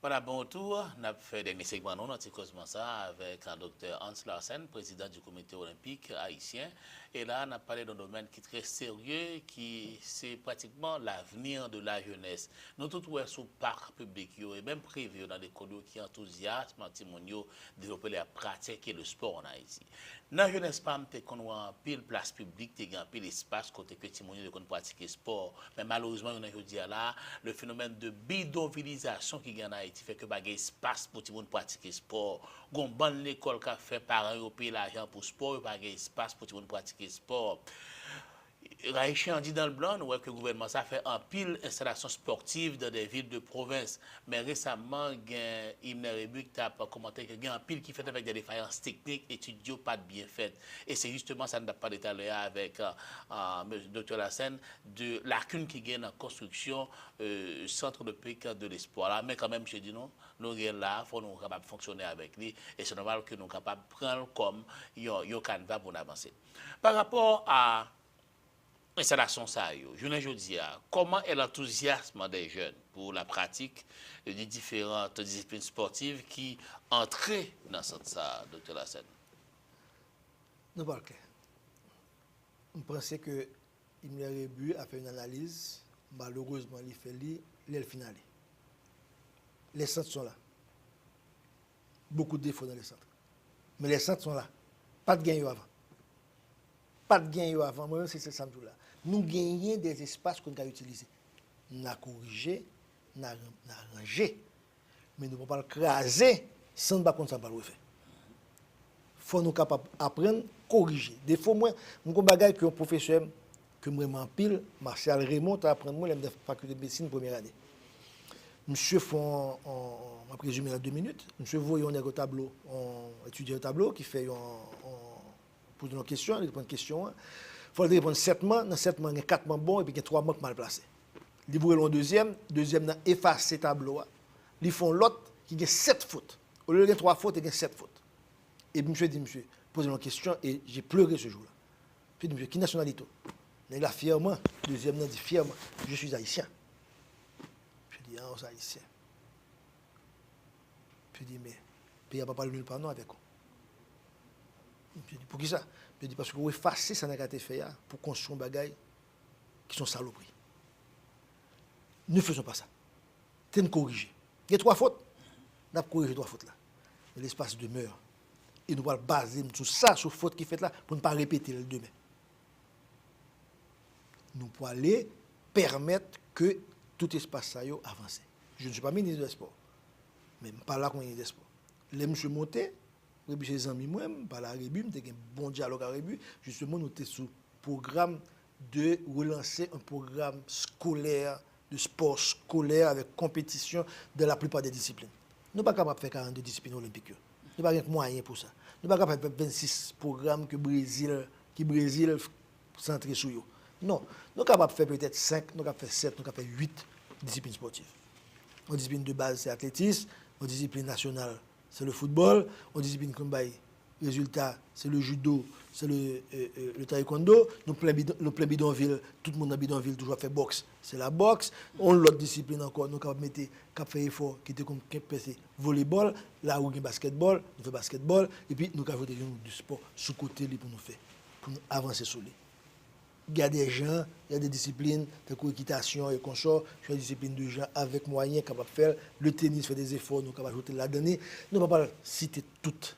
Voilà, bon retour. On a fait dernier segment, nous, notre causement ça avec un docteur Hans Larsen, président du comité olympique haïtien. Et là, on a parlé d'un domaine qui est très sérieux, qui c'est pratiquement l'avenir de la jeunesse. Nous tous ouais, sous parc public, et même privé, dans des écoles qui enthousiasment, antimonio, développer la pratique et le sport en Haïti. Dans la jeunesse, pas qu'on a pile place publique, tu as pile espace côté que Timonio de pratiquer sport. Mais malheureusement, on a dit là, le phénomène de bidonvillisation qui gagne en Haïti fait que pas espace pour tout le monde pratiquer sport. Gon bonne l'école qui a fait parents au payer l'argent pour sport, pas espace pour tout le monde pratiquer sport. Raïchi dit dans le blanc, ouais, que le gouvernement ça fait un pile installation sportive dans des villes de province. Mais récemment, Ibn Rebuk a commenté qu'il y a un pile qui fait avec des défaillances techniques, étudiants pas de bien fait. Et c'est justement ça, nous n'a pas détaillé avec le Dr. Lassen, de lacunes qui gagnent en construction centre de pic de l'espoir. Là, mais quand même, je dis non, nous sommes là, il faut nous capables de fonctionner avec lui. Et c'est normal que nous sommes capables de prendre comme un canevas pour avancer. Par rapport à installation ça je ne dis comment est l'enthousiasme des jeunes pour la pratique des différentes disciplines sportives qui entrent dans ça, docteur Lassen. Nous parlons clair. Je pense que Imre Rebu a fait une analyse, malheureusement il fait le finale. Les centres sont là. Beaucoup de défauts dans les centres. Mais les centres sont là. Pas de gain avant. Pas de gain avant. Moi, c'est ce samedi là. Nous gagnons des espaces qu'on a utilisés. Nous avons corrigé, nous avons arrangé. Mais nous ne pouvons pas le craser sans ne pas faire. Il faut nous capables d'apprendre, corriger. Des fois, moi, je suis un professeur que je m'en pile, Martial Raymond, à apprendre moi, la faculté de médecine première année. Monsieur font on présumé en 2 minutes. Monsieur voyait on est au tableau, on étudie au tableau qui fait on pose une question, il répond une question. Il faut répondre 7 mois, dans 7 mois, il y a 4 mois bons et puis il y a 3 mois mal placés. Ils voient le deuxième a effacé le tableau. Ils font l'autre qui a 7 fautes. Au lieu de 3 fautes, il y a 7 fautes. Et monsieur dit, monsieur, posez une question et j'ai pleuré ce jour-là. Puis monsieur, qui nationalité? Il a fièrement, deuxième dit fièrement, je suis haïtien. Je dis, ah, on est haïtien. Puis il dit, mais il n'y a pas parlé nulle part non avec vous. Je dis, pour qui ça? Je dis, parce que vous effacez ça n'a pas été fait pour construire des bagailles qui sont saloperies. Ne faisons pas ça. C'est une corriger. Il y a 3 fautes. On a corrigé 3 fautes là. Mais l'espace demeure. Et nous allons baser sur ça, sur la faute qui est faite là, pour ne pas répéter le demain. Nous pouvons aller permettre que tout espace avance. Je ne suis pas ministre des Sports, mais je ne suis pas là comme ministre des Sports. Les monsieur monté, Rébu chez les amis, moi, je parle à Rébu, je un bon dialogue avec Rébu. Justement, nous sommes sous le programme de relancer un programme scolaire, de sport scolaire avec compétition dans la plupart des disciplines. Nous ne sommes pas capables de faire 42 disciplines olympiques. Nous n'avons pas de moyens pour ça. Nous ne sommes pas capables de faire 26 programmes que Brésil centré sur eux. Non, nous sommes capables de faire peut-être 5, nous sommes capables de faire 7, nous sommes capables de faire 8 disciplines sportives. Une discipline de base, c'est l'athlétisme. Une discipline nationale, c'est le football. Une discipline comme résultat, c'est le judo, c'est le taekwondo. Nous plein bidonville, tout le monde dans bidonville toujours fait boxe, c'est la boxe. On l'autre discipline encore, nous avons mettre cap fait effort qui était comme volleyball, là où il y a basketball, nous faisons basketball et puis nous avons du sport sous côté pour nous faire pour nous avancer sur lui. Il y a des gens, il y a des disciplines de coéquitation et consorts, il y a des disciplines de gens avec moyens capables de faire. Le tennis fait des efforts, nous capables d'ajouter la donnée. Nous ne pouvons pas citer toutes,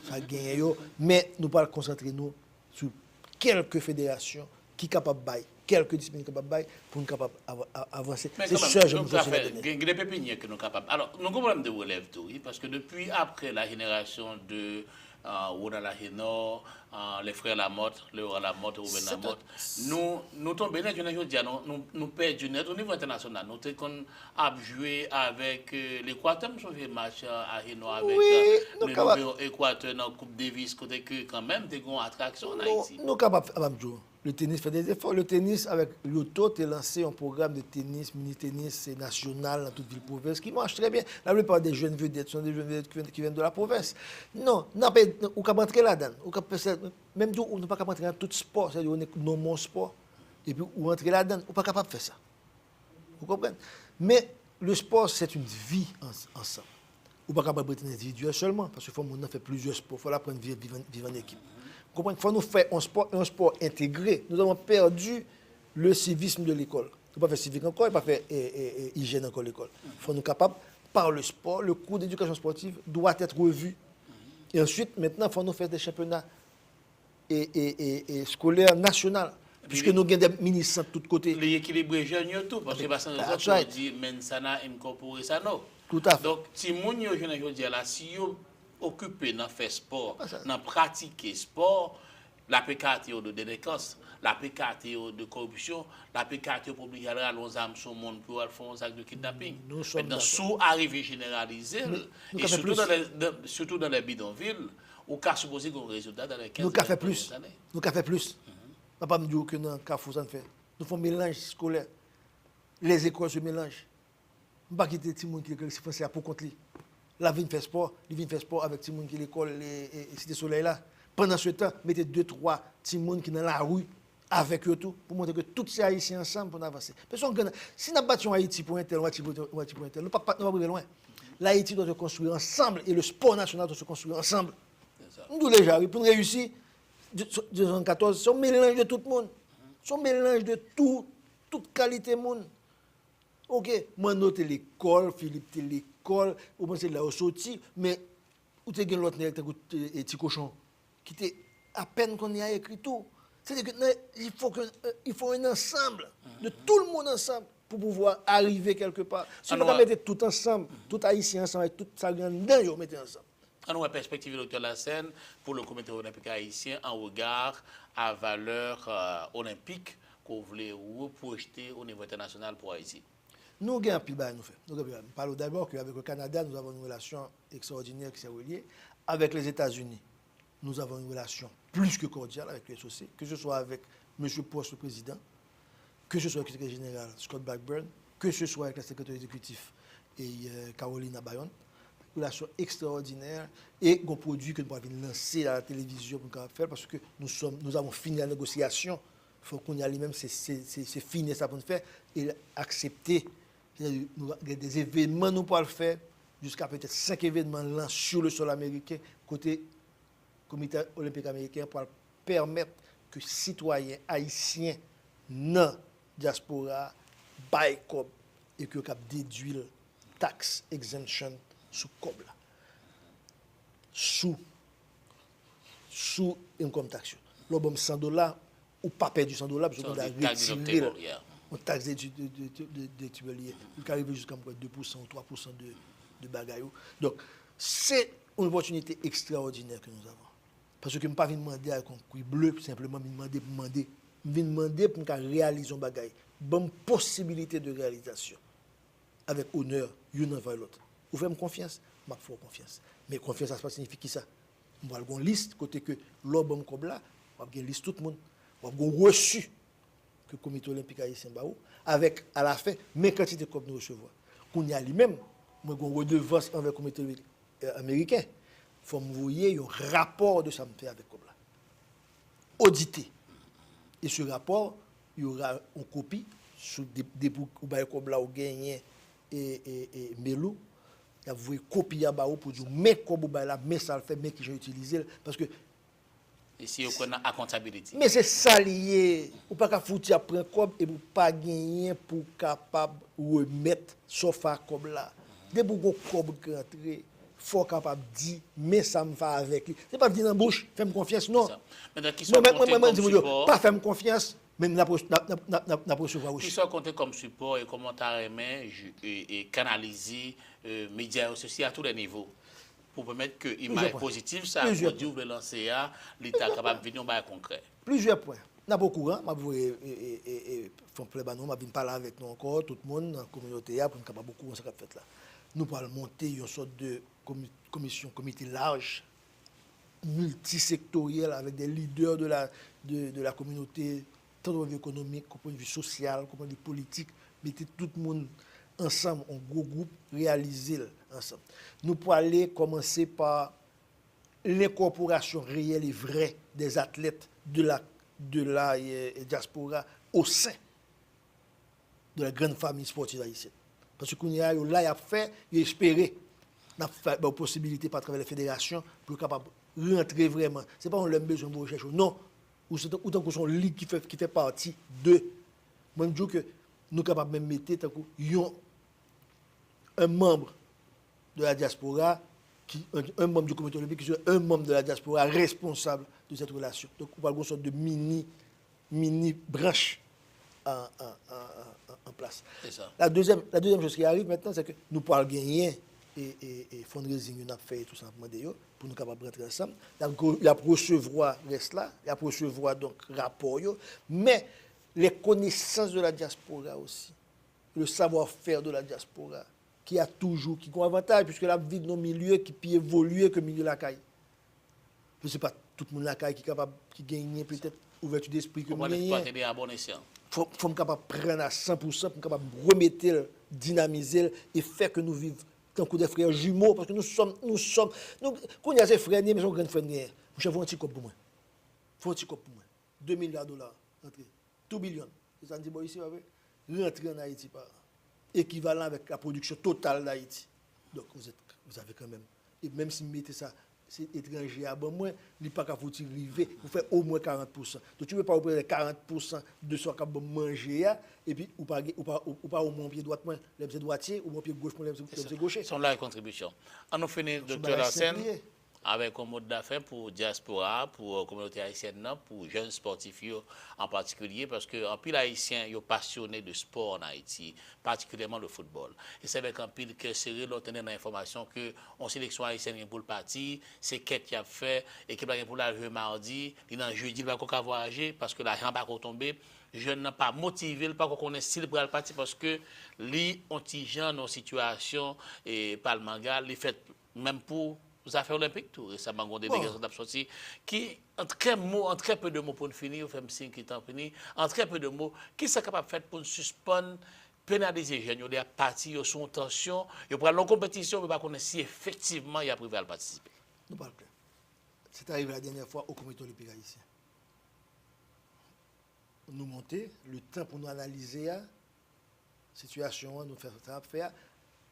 ça gagne, mais nous pouvons concentrer nous sur quelques fédérations qui sont capables de bailler, quelques disciplines capables de bailler pour nous capables d'avancer. C'est ça, je me fais. Il y a des pépinières que nous sommes capables. Alors, nous avons un problème de relève tout, parce que depuis après la génération de Ronan Lahino, les frères Lamotte, Léora Lamotte, Ruben Lamotte, nous tombons dans une chose, nous perdons net au niveau international. Nous avons joué avec l'Équateur, nous avons fait match à Hino avec le nouveau Équateur dans la Coupe Davis, côté que quand même des grandes attractions en Haïti. Nous sommes capables de jouer. Le tennis fait des efforts. Le tennis, avec l'auto, tu as lancé un programme de tennis, mini-tennis national dans toute ville province qui marche très bien. La plupart des jeunes vedettes sont des jeunes vedettes qui viennent de la province. Non, on peut rentrer là-dedans. Même si on n'est pas capable de rentrer dans tout sport, c'est-à-dire on est dans mon sport, et puis on rentrer là-dedans, on n'est pas capable de faire ça. Vous comprenez? Mais le sport, c'est une vie ensemble. Ou pas capable d'être individuel seulement, parce qu'il faut faire plusieurs sports, il faut apprendre à vivre en équipe. Vous comprenez? Il faut nous faire un sport intégré. Nous avons perdu le civisme de l'école. Il ne faut pas faire civique encore, il ne faut pas faire hygiène encore l'école. Il faut nous capables, par le sport, le cours d'éducation sportive doit être revu. Et ensuite, maintenant, il faut nous faire des championnats scolaires nationaux. Puisque nous avons des ministres de tous côtés. L'équilibre jeune, tout, parce que parce que on dit mensana incorporé ça non. Tout à fait. Donc, si moun yo je dis là, si yo occupé dans faire sport, dans pratiquer sport, la pécate de délinquance, la pécate de corruption, la pécate pour obliger à nos âmes sur le monde pour faire un acte de kidnapping. Maintenant, sous arrivée généralisée, et surtout dans les bidonvilles, on peut supposer qu'on résultat dans les 15 années. Nous avons fait plus. Nous avons fait plus. On ne peut pas me dire que dans le Carrefour, ça ne fait. Nous faisons un mélange scolaire. Les écoles se mélangent. On ne peut pas quitter tout le monde qui est français pour contre lui. La vie fait sport. Il vient faire sport avec tout le monde qui est l'école et Cité Soleil là. Pendant ce temps, mettez 2-3 petits monde qui sont dans la rue avec eux tout pour montrer que tous ces Haïtiens ensemble pour avancer. Si nous battons Haïti pour un tel, nous ne pouvons pas aller loin. L'Haïti doit se construire ensemble et le sport national doit se construire ensemble. Nous déjà, pour réussir, 2014, c'est un mélange de tout le monde. C'est un mélange de toute qualité de monde. Ok, moi, note l'école, Philippe, l'école, ou moi, c'est là où sorti, mais où tu as l'autre petit cochon, qui était à peine qu'on y a écrit tout. C'est-à-dire qu'il faut un ensemble, de tout le monde ensemble, pour pouvoir arriver quelque part. Si on mettre tout ensemble, tout haïtien ensemble, et tout ça, on mettre ensemble. En une perspective de la scène pour le comité olympique haïtien en regard à valeur olympique qu'on voulait projeter au niveau international pour Haïti. Nous avons un pile de nous faire. Nous parlons d'abord qu'avec le Canada, nous avons une relation extraordinaire qui s'est reliée. Avec les États-Unis, nous avons une relation plus que cordiale avec les SOC, que ce soit avec M. Post, le président, que ce soit avec le secrétaire général Scott Blackburn, que ce soit avec le secrétaire exécutif et Carolina Bayonne. Relation extraordinaire et un produit que nous avons lancé à la télévision pour faire parce que nous avons fini la négociation. Il faut qu'on y aille même, c'est fini ça pour nous faire et accepter des événements nous pour le faire jusqu'à peut-être 5 événements là sur le sol américain côté comité olympique américain pour permettre que citoyens haïtiens dans diaspora baillent et que cap déduire tax exemption sous coble là. Sous income tax. L'obom $100 ou pas perdu $100 parce qu'on a retiré on taxe d'études liées. Il peut arriver jusqu'à 2% ou 3% de bagaille. Donc c'est une opportunité extraordinaire que nous avons. Parce que je ne pas venir demander avec un coup bleu simplement demander pour réaliser un bagaille. Bonne possibilité de réalisation avec honneur l'un envers l'autre. Vous faites confiance, je fais confiance. Mais confiance, ça signifie qui ça? On va avoir une liste, côté que l'homme comme là, on va avoir une liste tout le monde. On va avoir reçu que le comité olympique haïtien avec à la fin, mes quantités comme nous recevons. Qu'on y a lui-même, moi, on redevance envers le comité américain. Il faut me voyer un rapport de ça me fait avec comme là. Audité. Et ce rapport, il y aura une copie sur des boucs ou comme là, ou gagné et Melou. Il y a une copie à Bao pour dire mais comme là mais ça le fait mais qui j'ai utilisé parce que ici on connaît à comptabilité mais c'est ça lié ou pas qu'à foutre après comme et pour pas gagner pour capable remettre sauf à comme là dès pour comme rentrer faut capable dire mais ça me va avec lui c'est pas dire dans bouche fais-moi confiance non mais qui sont pas faire confiance même la recevoir aussi. Qui soit compté comme support et commentaire et canaliser médias sociaux à tous les niveaux pour permettre que l'image positive, ça a produit ou lancer à l'État capable de venir au concret. Plusieurs points. Nous sommes au courant, je vais parler avec nous encore, tout le monde dans la communauté, pour nous capable beaucoup de ce qu'on fait là. Nous allons monter une sorte de comité large, multisectoriel, avec des leaders de la communauté, tant au niveau économique, qu'au point de vue social, qu'au point de vue politique, mettez tout le monde ensemble, en gros groupe, réaliser ensemble. Nous pouvons aller commencer par l'incorporation réelle et vraie des athlètes de la diaspora au sein de la grande famille sportive haïtienne. Parce que quand il y a là, il a fait, il a espéré. Il a fait une possibilité par travers les fédérations pour être capable de rentrer vraiment. Ce n'est pas un besoin de recherche. Non. Autant que son ligue qui fait partie de. Moi, je dis que nous sommes capables de mettre un membre de la diaspora, un membre du comité olympique, qui est un membre de la diaspora responsable de cette relation. Donc, on va avoir une sorte de mini branche en place. Ça. La deuxième chose qui arrive maintenant, c'est que nous pouvons gagner et fundraising, nous avons fait tout simplement pour nous capables de rentrer ensemble. Il y a recevoir reste là, il y a recevoir donc rapport, mais les connaissances de la diaspora aussi, le savoir-faire de la diaspora, qui a un avantage, puisque la vie de nos milieux qui peut évoluer que le milieu de la caille. Je ne sais pas, tout le monde la caille qui est capable de gagner peut-être ouverture d'esprit que nous gagnons. Il faut être capable de prendre à 100%, pour capable de remettre, dynamiser et faire que nous vivions tant que des frères jumeaux, parce que nous sommes, quand il y a ces frères, mais sont grands frères, je fais un petit cop pour moi. Faut un petit cop pour moi. 2 milliards de dollars, rentrer. 2 billions. Ça dit, bon, ici, rentrer en Haïti par équivalent avec la production totale d'Haïti. Donc, vous avez quand même, et même si vous mettez ça, c'est étranger à bon moins, il n'est pas qu'à vous arriver, vous faites au moins 40%. Donc, tu ne peux pas prendre 40% de ce que vous mangez, et puis, ou pas au moins pied droit, les pieds droitiers, ou mon pied gauche, les pieds gauchers. Sont là les contributions. On a fini, docteur Larsen, avec un mot d'affaires pour diaspora, pour la communauté haïtienne, pour jeunes sportifs en particulier, parce qu'en pile haïtien, ils sont passionnés de sport en Haïti, particulièrement le football. Et c'est avec un pile que c'est l'obtenir l'information que on sélection haïtienne pour le parti, c'est qu'est-ce qu'il a fait, et qu'il va pour la jouer mardi, il en jeudi, il va encore voyager, parce que l'argent va tomber. Je n'ai pas motivé, pas qu'on connaisse style pour le parti, parce que les anti-gens, nos situations, et pas le manga, les fait même pour les affaires olympiques, tout récemment, on a des délégations d'absorti, qui, en très peu de mots pour nous finir, on fait un signe qui est en fini, en très peu de mots, qui sont capables de faire pour nous suspendre, pénaliser les jeunes, ils ont partis, ils sont en tension, ils prennent leur compétition, mais pas connaître si effectivement il a privé à participer. Nous parlons clair. C'est arrivé la dernière fois au comité olympique haïtien. Nous monter, le temps pour nous analyser la situation, nous faire,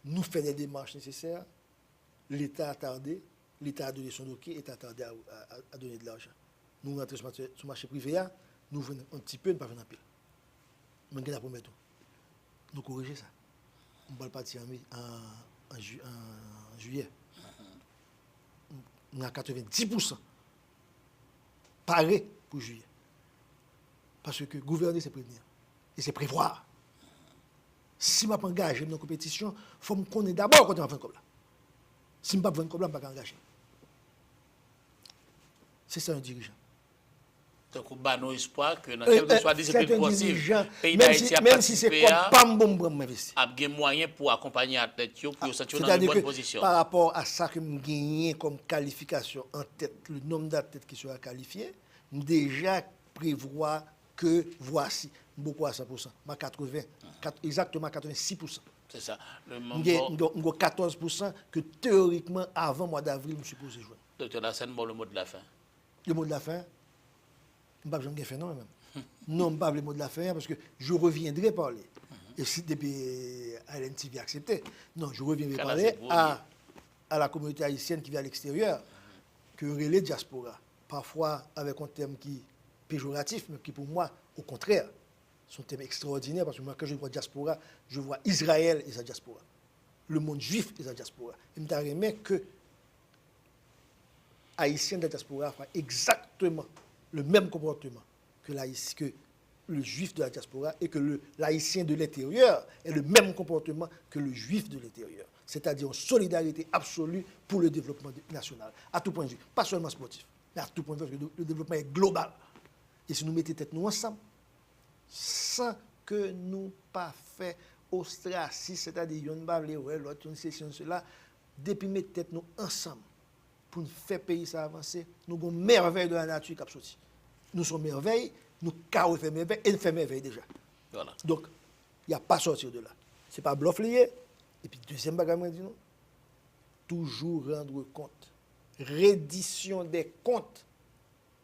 nous faire les démarches nécessaires. L'État a tardé, l'État a donné son OK, l'État a tardé à donner de l'argent. Nous rentrons sur le marché privé, nous venons un petit peu, nous ne venons pas pile. Nous avons promis tout. Nous corriger ça. On va partir en juillet. Nous avons 90% paré pour juillet. Parce que gouverner, c'est prévenir. Et c'est prévoir. Si je m'engage dans la compétition, il faut me connaître d'abord quand je vais faire comme là. Si je ne vais pas faire comme là, je ne vais pas engager. C'est ça un dirigeant. Donc, on a nos espoirs que dans quelle que soit discipline possible, pays d'Haïti a même si c'est comme pas bon m'investir. A des moyens pour accompagner l'athlète pour se sentir dans une bonne position. Par rapport à ça que je gagne comme qualification en tête, le nombre d'athlètes qui sera qualifiés, déjà prévoit que voici, beaucoup à 100%, ma 80, exactement 86%. C'est ça. Nous avons 14% que théoriquement, avant le mois d'avril, je suis supposé jouer. Docteur Larsen, bon, le mot de la fin. Le mot de la fin, je ne vais pas faire non même. Non, je ne vais pas le mot de la fin parce que je reviendrai parler. Et si depuis Alain TV accepté, non, je reviendrai parler à la communauté haïtienne qui vit à l'extérieur, que relais diaspora, parfois avec un terme qui est péjoratif, mais qui pour moi, au contraire, sont thèmes extraordinaires parce que moi, quand je vois diaspora, je vois Israël et sa diaspora, le monde juif et sa diaspora. Il me remet que Haïtien de la diaspora font exactement le même comportement que le juif de la diaspora et que l'haïtien de l'intérieur ait le même comportement que le juif de l'intérieur. C'est-à-dire une solidarité absolue pour le développement national, à tout point de vue, pas seulement sportif, mais à tout point de vue, parce que le développement est global. Et si nous mettons tête nous ensemble, sans que nous pas fait ostracisme, c'est-à-dire on va l'autre, une session, cela, depuis mettre tête nous ensemble pour faire pays ça avancer, nous avons une merveille de la nature qui a sorti. Nous sommes merveilles, nous avons fait merveille et nous faisons merveille déjà. Voilà. Donc, il n'y a pas à sortir de là. Ce n'est pas bluff lié. Et puis, deuxième bagage, nous toujours rendre compte. Reddition des comptes.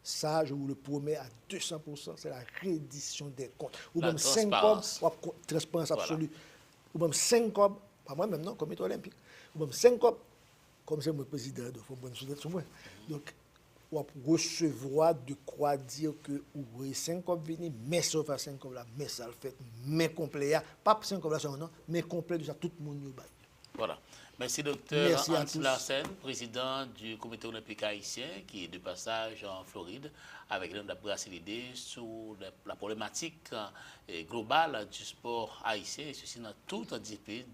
Ça, je vous le promets à 200%, c'est la reddition des comptes. Ou même 5 pommes, ou transparence absolue. Ou même 5 cobs, pas moi-même, non, comité olympique. Ou même 5 cobs, comme c'est moi président, il faut prendre sous sur moi. Donc, on recevoir de quoi dire que oui, 5 cobs venir, mais sauf à 5 cobs là, mais ça le fait, mais complet, pas 5 cobs là seulement, non, mais complet de ça, tout le monde y bat. Voilà. Merci, docteur Merci à Hans tous. Larsen, président du comité olympique haïtien, qui est de passage en Floride, avec l'homme de l'idée sur la problématique globale du sport haïtien, et ceci dans toute discipline,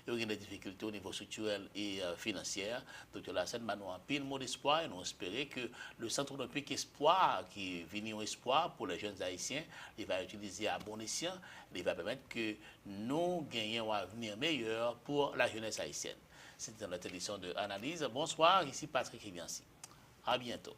il y a des difficultés au niveau structurel et financier. Docteur Larsen, nous avons un pile mot d'espoir et nous espérons que le centre olympique espoir, qui est venu au espoir pour les jeunes haïtiens, il va utiliser à bon escient, il va permettre que nous gagnions un avenir meilleur pour la jeunesse haïtienne. C'était notre édition de Analyse. Bonsoir, ici Patrick Riviancy. À bientôt.